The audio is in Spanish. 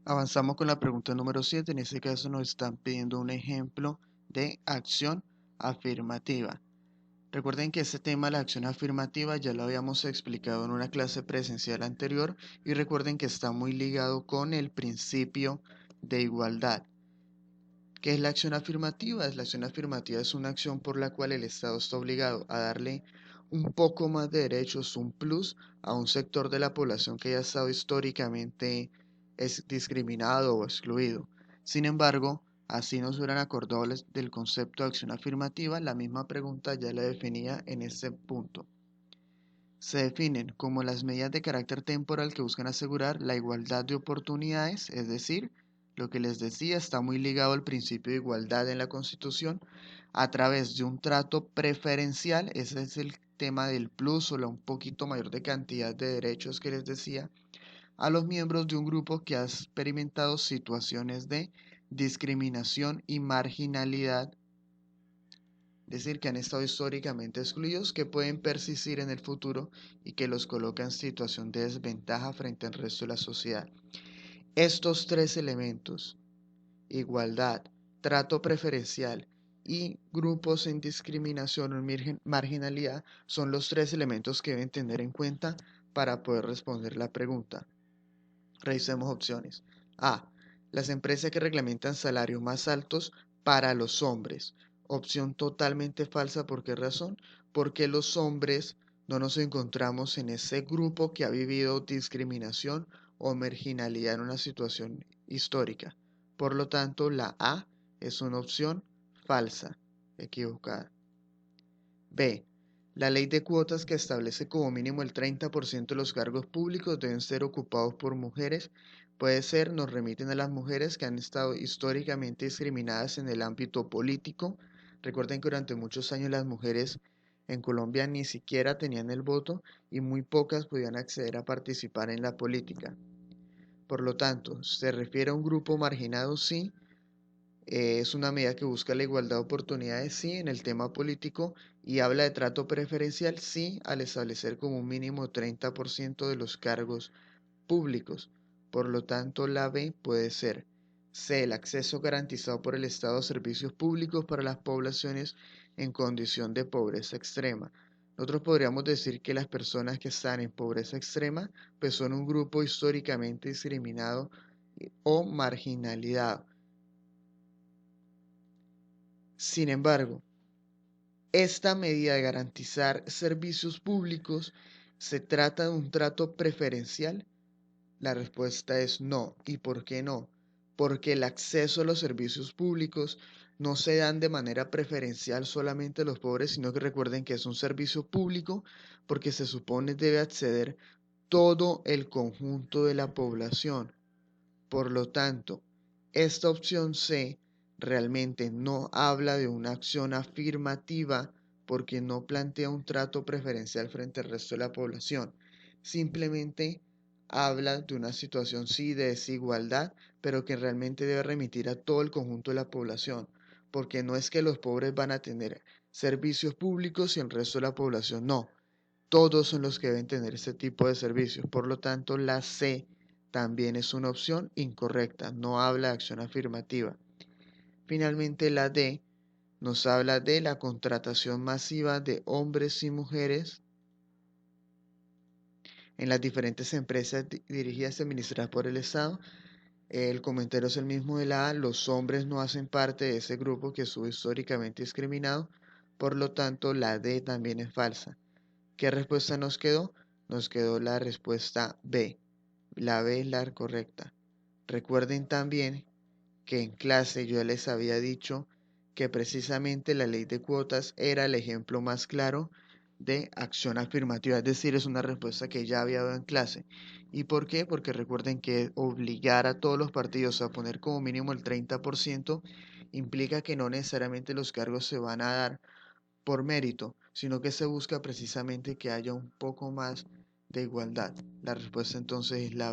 Avanzamos con la pregunta número 7. En este caso nos están pidiendo un ejemplo de acción afirmativa. Recuerden que este tema, la acción afirmativa, ya lo habíamos explicado en una clase presencial anterior y recuerden que está muy ligado con el principio de igualdad. ¿Qué es la acción afirmativa? La acción afirmativa es una acción por la cual el Estado está obligado a darle un poco más de derechos, un plus, a un sector de la población que ya ha estado históricamente discriminado o excluido. Sin embargo, así nos hubieran acordado del concepto de acción afirmativa, la misma pregunta ya la definía en este punto. Se definen como las medidas de carácter temporal que buscan asegurar la igualdad de oportunidades, es decir, lo que les decía está muy ligado al principio de igualdad en la Constitución, a través de un trato preferencial, ese es el tema del plus o la un poquito mayor de cantidad de derechos que les decía, a los miembros de un grupo que ha experimentado situaciones de discriminación y marginalidad, es decir, que han estado históricamente excluidos, que pueden persistir en el futuro y que los coloca en situación de desventaja frente al resto de la sociedad. Estos tres elementos, igualdad, trato preferencial y grupos en discriminación o marginalidad, son los tres elementos que deben tener en cuenta para poder responder la pregunta. Revisemos opciones. A. Las empresas que reglamentan salarios más altos para los hombres. Opción totalmente falsa. ¿Por qué razón? Porque los hombres no nos encontramos en ese grupo que ha vivido discriminación o marginalidad en una situación histórica. Por lo tanto, la A es una opción falsa, equivocada. B. La ley de cuotas que establece como mínimo el 30% de los cargos públicos deben ser ocupados por mujeres. Puede ser, nos remiten a las mujeres que han estado históricamente discriminadas en el ámbito político. Recuerden que durante muchos años las mujeres en Colombia ni siquiera tenían el voto y muy pocas podían acceder a participar en la política. Por lo tanto, ¿se refiere a un grupo marginado? Sí. Es una medida que busca la igualdad de oportunidades, sí, en el tema político y habla de trato preferencial, sí, al establecer como un mínimo 30% de los cargos públicos. Por lo tanto, la B puede ser C, el acceso garantizado por el Estado a servicios públicos para las poblaciones en condición de pobreza extrema. Nosotros podríamos decir que las personas que están en pobreza extrema pues son un grupo históricamente discriminado o marginalizado. Sin embargo, esta medida de garantizar servicios públicos, ¿se trata de un trato preferencial? La respuesta es no. ¿Y por qué no? Porque el acceso a los servicios públicos no se dan de manera preferencial solamente a los pobres, sino que recuerden que es un servicio público porque se supone debe acceder todo el conjunto de la población. Por lo tanto, esta opción C realmente no habla de una acción afirmativa porque no plantea un trato preferencial frente al resto de la población. Simplemente habla de una situación sí de desigualdad, pero que realmente debe remitir a todo el conjunto de la población, porque no es que los pobres van a tener servicios públicos y el resto de la población no. Todos son los que deben tener este tipo de servicios. Por lo tanto, la C también es una opción incorrecta, no habla de acción afirmativa. Finalmente, la D nos habla de la contratación masiva de hombres y mujeres en las diferentes empresas dirigidas y administradas por el Estado. El comentario es el mismo de la A, los hombres no hacen parte de ese grupo que estuvo históricamente discriminado, por lo tanto la D también es falsa. ¿Qué respuesta nos quedó? Nos quedó la respuesta B. La B es la correcta. Recuerden también que en clase yo les había dicho que precisamente la ley de cuotas era el ejemplo más claro de acción afirmativa, es decir, es una respuesta que ya había dado en clase. ¿Y por qué? Porque recuerden que obligar a todos los partidos a poner como mínimo el 30% implica que no necesariamente los cargos se van a dar por mérito, sino que se busca precisamente que haya un poco más de igualdad. La respuesta entonces es la B.